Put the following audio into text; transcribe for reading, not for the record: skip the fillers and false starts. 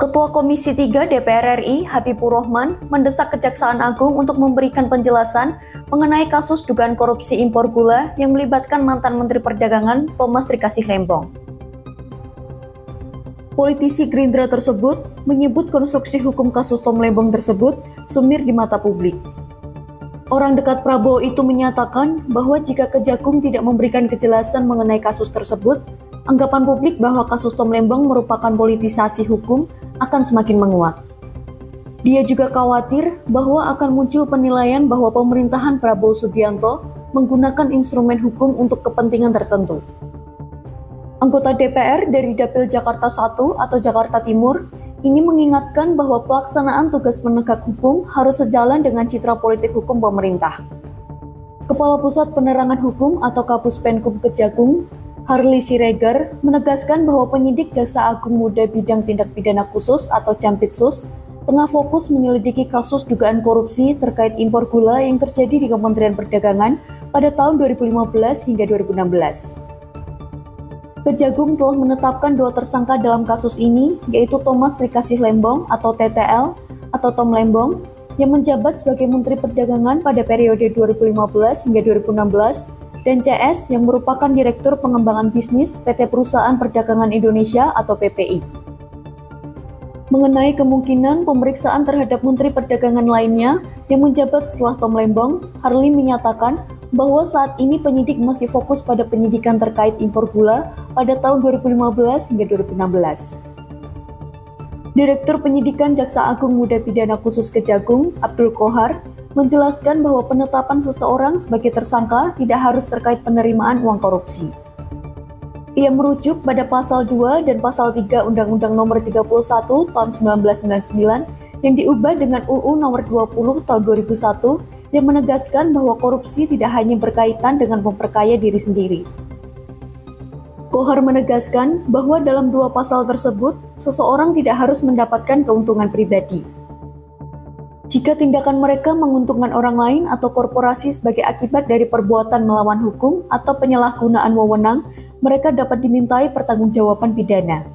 Ketua Komisi 3 DPR RI, Habibur Rahman, mendesak Kejaksaan Agung untuk memberikan penjelasan mengenai kasus dugaan korupsi impor gula yang melibatkan mantan Menteri Perdagangan Thomas Trikasih Lembong. Politisi Gerindra tersebut menyebut konstruksi hukum kasus Tom Lembong tersebut sumir di mata publik. Orang dekat Prabowo itu menyatakan bahwa jika Kejagung tidak memberikan kejelasan mengenai kasus tersebut, anggapan publik bahwa kasus Tom Lembong merupakan politisasi hukum akan semakin menguat. Dia juga khawatir bahwa akan muncul penilaian bahwa pemerintahan Prabowo Subianto menggunakan instrumen hukum untuk kepentingan tertentu. Anggota DPR dari Dapil Jakarta 1 atau Jakarta Timur ini mengingatkan bahwa pelaksanaan tugas penegak hukum harus sejalan dengan citra politik hukum pemerintah. Kepala Pusat Penerangan Hukum atau Kapus Penkum Kejagung, Harli Siregar, menegaskan bahwa penyidik Jaksa Agung Muda Bidang Tindak Pidana Khusus atau Jampitsus tengah fokus menyelidiki kasus dugaan korupsi terkait impor gula yang terjadi di Kementerian Perdagangan pada tahun 2015 hingga 2016. Kejagung telah menetapkan 2 tersangka dalam kasus ini, yaitu Thomas Trikasih Lembong atau TTL atau Tom Lembong yang menjabat sebagai Menteri Perdagangan pada periode 2015 hingga 2016 dan CS yang merupakan Direktur Pengembangan Bisnis PT Perusahaan Perdagangan Indonesia atau PPI. Mengenai kemungkinan pemeriksaan terhadap Menteri Perdagangan lainnya yang menjabat setelah Tom Lembong, Harli menyatakan bahwa saat ini penyidik masih fokus pada penyidikan terkait impor gula pada tahun 2015 hingga 2016. Direktur Penyidikan Jaksa Agung Muda Pidana Khusus Kejagung, Abdul Kohar, menjelaskan bahwa penetapan seseorang sebagai tersangka tidak harus terkait penerimaan uang korupsi. Ia merujuk pada Pasal 2 dan Pasal 3 Undang-Undang Nomor 31 Tahun 1999 yang diubah dengan UU Nomor 20 Tahun 2001 yang menegaskan bahwa korupsi tidak hanya berkaitan dengan memperkaya diri sendiri. Kohar menegaskan bahwa dalam 2 pasal tersebut, seseorang tidak harus mendapatkan keuntungan pribadi. Jika tindakan mereka menguntungkan orang lain atau korporasi sebagai akibat dari perbuatan melawan hukum atau penyalahgunaan wewenang, mereka dapat dimintai pertanggungjawaban pidana.